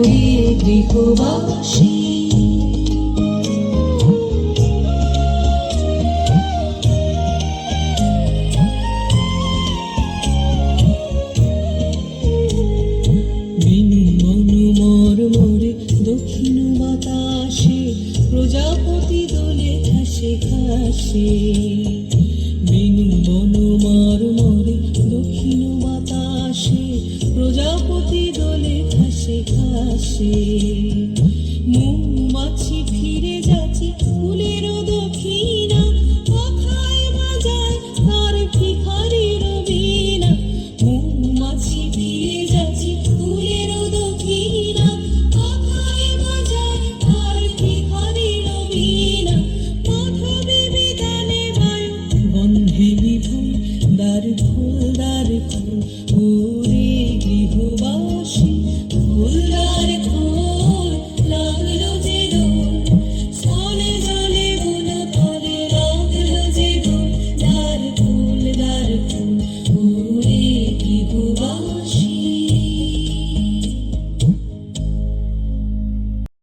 করি গৃহবাসী। বিনু মনু মর্মরে দক্ষিণ বাতাসে প্রজাপতি দোলে ঘাসে ঘাসে। বিনু মনু মর্মরে দক্ষিণ বাতাসে প্রজাপতি দোলে ঘাসে ঘাসে।